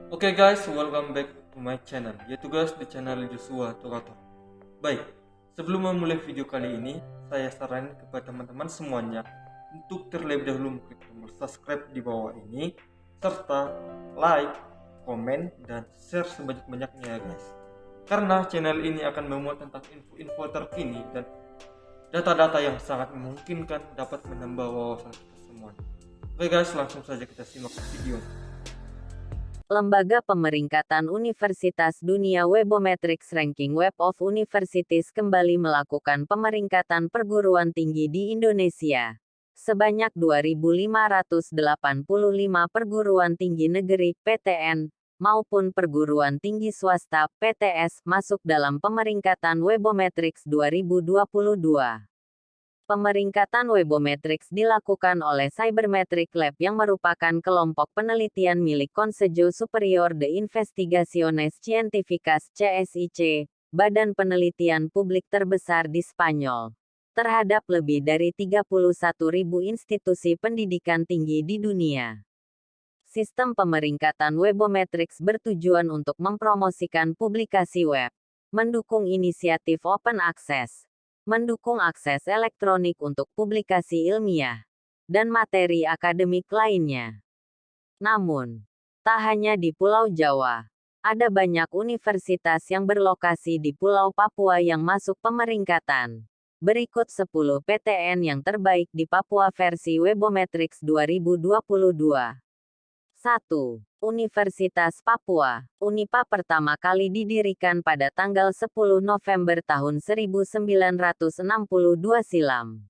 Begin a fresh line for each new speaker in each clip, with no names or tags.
Oke guys, welcome back to my channel, yaitu guys di channel Joshua Tokato. Baik, sebelum memulai video kali ini, saya saranin kepada teman-teman semuanya untuk terlebih dahulu klik tombol subscribe di bawah ini, serta like, komen, dan share sebanyak-banyaknya ya guys. Karena channel ini akan memuat tentang info-info terkini dan data-data yang sangat memungkinkan dapat menambah wawasan kita semua. Oke guys, langsung saja kita simak video.
Lembaga Pemeringkatan Universitas Dunia Webometrics Ranking Web of Universities kembali melakukan pemeringkatan perguruan tinggi di Indonesia. Sebanyak 2.585 perguruan tinggi negeri (PTN) maupun perguruan tinggi swasta (PTS) masuk dalam pemeringkatan Webometrics 2022. Pemeringkatan Webometrics dilakukan oleh Cybermetric Lab yang merupakan kelompok penelitian milik Consejo Superior de Investigaciones Científicas (CSIC), badan penelitian publik terbesar di Spanyol, terhadap lebih dari 31.000 institusi pendidikan tinggi di dunia. Sistem pemeringkatan Webometrics bertujuan untuk mempromosikan publikasi web, mendukung inisiatif open access, mendukung akses elektronik untuk publikasi ilmiah, dan materi akademik lainnya. Namun, tak hanya di Pulau Jawa, ada banyak universitas yang berlokasi di Pulau Papua yang masuk pemeringkatan. Berikut 10 PTN yang terbaik di Papua versi Webometrics 2022. 1. Universitas Papua. Unipa pertama kali didirikan pada tanggal 10 November tahun 1962 silam.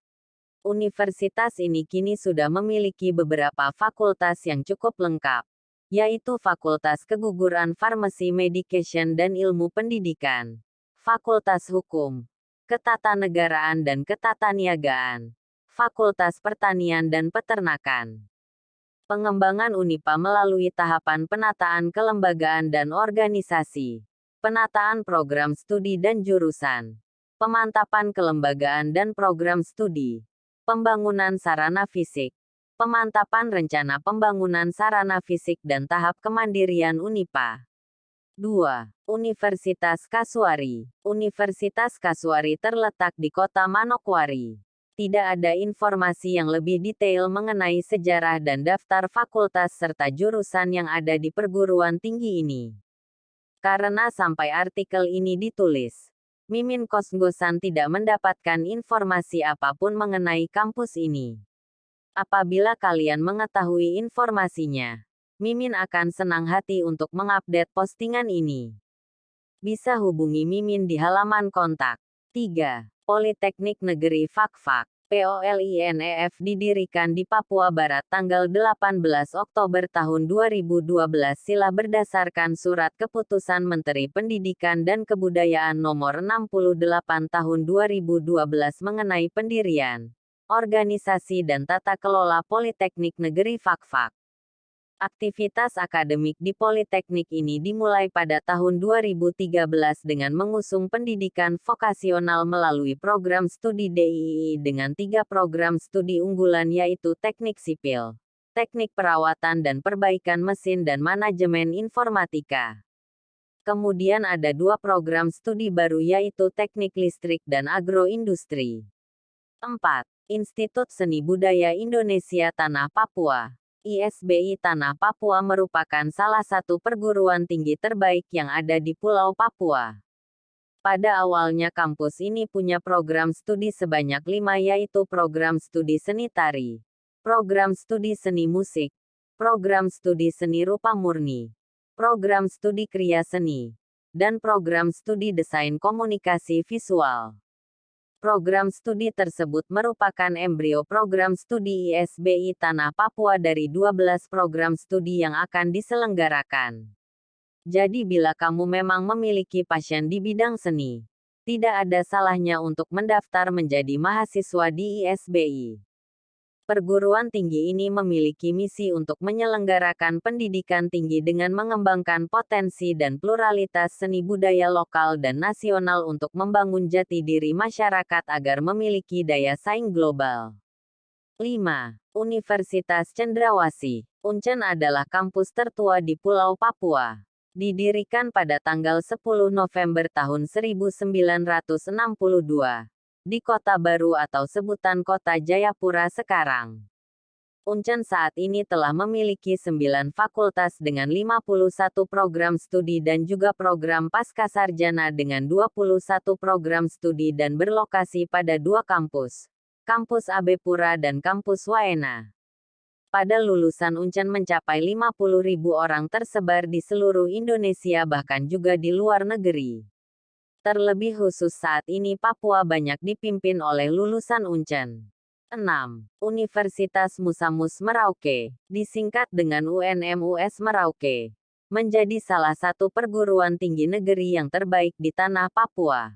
Universitas ini kini sudah memiliki beberapa fakultas yang cukup lengkap, yaitu Fakultas Keguguran Farmasi Medication dan Ilmu Pendidikan, Fakultas Hukum, Ketatanegaraan dan Ketataniagaan, Fakultas Pertanian dan Peternakan. Pengembangan Unipa melalui tahapan penataan kelembagaan dan organisasi, penataan program studi dan jurusan, pemantapan kelembagaan dan program studi, pembangunan sarana fisik, pemantapan rencana pembangunan sarana fisik dan tahap kemandirian Unipa. 2. Universitas Kasuari. Universitas Kasuari terletak di Kota Manokwari. Tidak ada informasi yang lebih detail mengenai sejarah dan daftar fakultas serta jurusan yang ada di perguruan tinggi ini. Karena sampai artikel ini ditulis, Mimin kos-kosan tidak mendapatkan informasi apapun mengenai kampus ini. Apabila kalian mengetahui informasinya, Mimin akan senang hati untuk mengupdate postingan ini. Bisa hubungi Mimin di halaman kontak. 3. Politeknik Negeri Fakfak, POLINEF didirikan di Papua Barat tanggal 18 Oktober tahun 2012 silah berdasarkan Surat Keputusan Menteri Pendidikan dan Kebudayaan Nomor 68 Tahun 2012 mengenai pendirian, organisasi dan tata kelola Politeknik Negeri Fakfak. Aktivitas akademik di Politeknik ini dimulai pada tahun 2013 dengan mengusung pendidikan vokasional melalui program studi DII dengan 3 program studi unggulan yaitu Teknik Sipil, Teknik Perawatan dan Perbaikan Mesin dan Manajemen Informatika. Kemudian ada 2 program studi baru yaitu Teknik Listrik dan Agroindustri. 4. Institut Seni Budaya Indonesia Tanah Papua. ISBI Tanah Papua merupakan salah satu perguruan tinggi terbaik yang ada di Pulau Papua. Pada awalnya kampus ini punya program studi sebanyak 5 yaitu program studi seni tari, program studi seni musik, program studi seni rupa murni, program studi kriya seni, dan program studi desain komunikasi visual. Program studi tersebut merupakan embrio program studi ISBI Tanah Papua dari 12 program studi yang akan diselenggarakan. Jadi bila kamu memang memiliki passion di bidang seni, tidak ada salahnya untuk mendaftar menjadi mahasiswa di ISBI. Perguruan tinggi ini memiliki misi untuk menyelenggarakan pendidikan tinggi dengan mengembangkan potensi dan pluralitas seni budaya lokal dan nasional untuk membangun jati diri masyarakat agar memiliki daya saing global. 5. Universitas Cendrawasih. Uncen adalah kampus tertua di Pulau Papua. Didirikan pada tanggal 10 November tahun 1962 di Kota Baru atau sebutan Kota Jayapura sekarang. Uncen saat ini telah memiliki 9 fakultas dengan 51 program studi dan juga program pascasarjana dengan 21 program studi dan berlokasi pada 2 kampus, Kampus AB Pura dan Kampus Waena. Pada lulusan Uncen mencapai 50.000 orang tersebar di seluruh Indonesia bahkan juga di luar negeri. Terlebih khusus saat ini Papua banyak dipimpin oleh lulusan Uncen. 6. Universitas Musamus Merauke, disingkat dengan UNMUS Merauke, menjadi salah satu perguruan tinggi negeri yang terbaik di tanah Papua.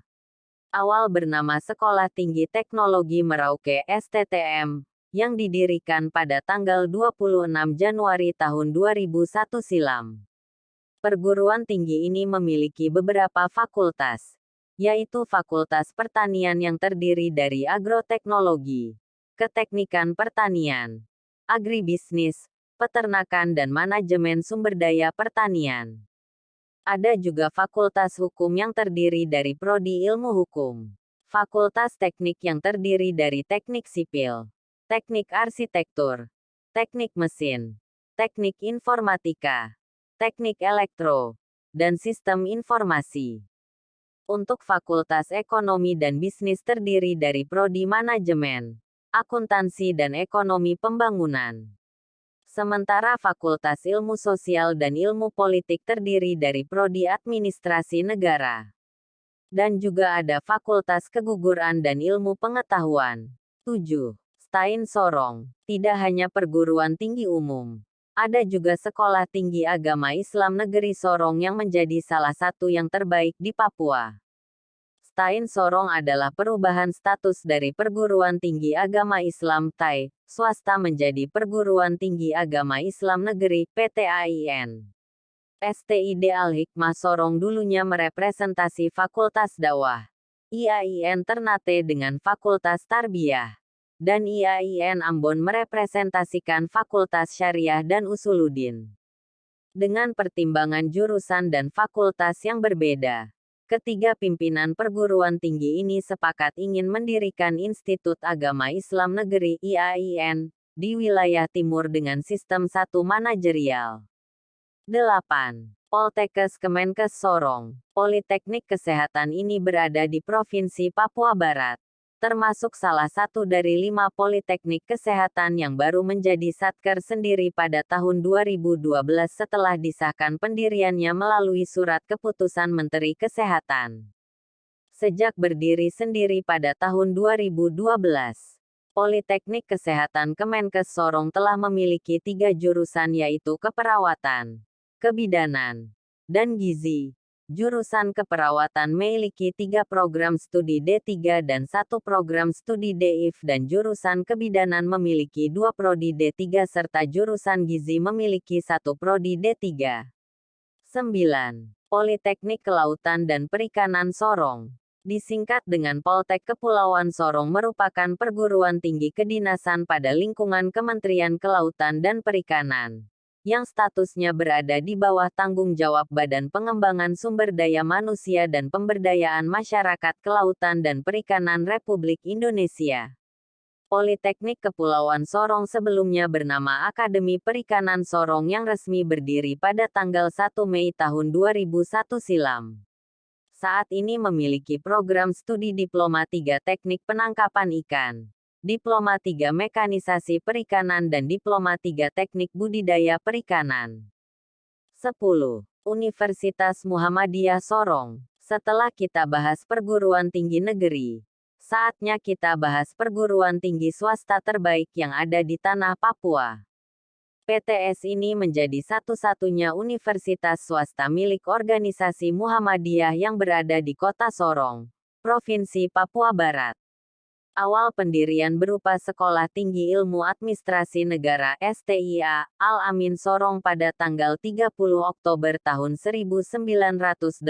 Awal bernama Sekolah Tinggi Teknologi Merauke (STTM), yang didirikan pada tanggal 26 Januari tahun 2001 silam. Perguruan tinggi ini memiliki beberapa fakultas, yaitu Fakultas Pertanian yang terdiri dari agroteknologi, keteknikan pertanian, agribisnis, peternakan dan manajemen sumber daya pertanian. Ada juga Fakultas Hukum yang terdiri dari Prodi Ilmu Hukum, Fakultas Teknik yang terdiri dari Teknik Sipil, Teknik Arsitektur, Teknik Mesin, Teknik Informatika, Teknik Elektro, dan Sistem Informasi. Untuk Fakultas Ekonomi dan Bisnis terdiri dari Prodi Manajemen, Akuntansi dan Ekonomi Pembangunan. Sementara Fakultas Ilmu Sosial dan Ilmu Politik terdiri dari Prodi Administrasi Negara. Dan juga ada Fakultas Keguguran dan Ilmu Pengetahuan. 7. Stain Sorong, tidak hanya perguruan tinggi umum. Ada juga Sekolah Tinggi Agama Islam Negeri Sorong yang menjadi salah satu yang terbaik di Papua. Stain Sorong adalah perubahan status dari Perguruan Tinggi Agama Islam (TAI) swasta menjadi Perguruan Tinggi Agama Islam Negeri (PTAIN). STID Al-Hikmah Sorong dulunya merepresentasi Fakultas Dakwah, IAIN Ternate dengan Fakultas Tarbiyah, dan IAIN Ambon merepresentasikan Fakultas Syariah dan Usuluddin. Dengan pertimbangan jurusan dan fakultas yang berbeda, ketiga pimpinan perguruan tinggi ini sepakat ingin mendirikan Institut Agama Islam Negeri IAIN di wilayah timur dengan sistem satu manajerial. 8. Poltekkes Kemenkes Sorong. Politeknik Kesehatan ini berada di Provinsi Papua Barat, termasuk salah satu dari 5 politeknik kesehatan yang baru menjadi satker sendiri pada tahun 2012 setelah disahkan pendiriannya melalui Surat Keputusan Menteri Kesehatan. Sejak berdiri sendiri pada tahun 2012, Politeknik Kesehatan Kemenkes Sorong telah memiliki 3 jurusan yaitu Keperawatan, Kebidanan, dan Gizi. Jurusan Keperawatan memiliki 3 program studi D3 dan 1 program studi DIF dan jurusan Kebidanan memiliki 2 prodi D3 serta jurusan Gizi memiliki 1 prodi D3. 9. Politeknik Kelautan dan Perikanan Sorong, disingkat dengan Poltek Kepulauan Sorong merupakan perguruan tinggi kedinasan pada lingkungan Kementerian Kelautan dan Perikanan, yang statusnya berada di bawah tanggung jawab Badan Pengembangan Sumber Daya Manusia dan Pemberdayaan Masyarakat Kelautan dan Perikanan Republik Indonesia. Politeknik Kepulauan Sorong sebelumnya bernama Akademi Perikanan Sorong yang resmi berdiri pada tanggal 1 Mei tahun 2001 silam. Saat ini memiliki program studi Diploma 3 Teknik Penangkapan Ikan, Diploma 3 Mekanisasi Perikanan dan Diploma 3 Teknik Budidaya Perikanan. 10. Universitas Muhammadiyah Sorong. Setelah kita bahas perguruan tinggi negeri, saatnya kita bahas perguruan tinggi swasta terbaik yang ada di tanah Papua. PTS ini menjadi satu-satunya universitas swasta milik organisasi Muhammadiyah yang berada di Kota Sorong, Provinsi Papua Barat. Awal pendirian berupa Sekolah Tinggi Ilmu Administrasi Negara (STIA) Al-Amin Sorong pada tanggal 30 Oktober tahun 1984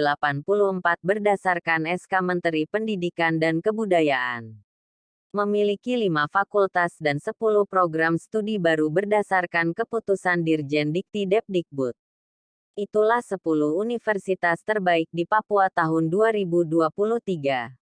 berdasarkan SK Menteri Pendidikan dan Kebudayaan. memiliki 5 fakultas dan 10 program studi baru berdasarkan keputusan Dirjen Dikti Depdikbud. Itulah 10 universitas terbaik di Papua tahun 2023.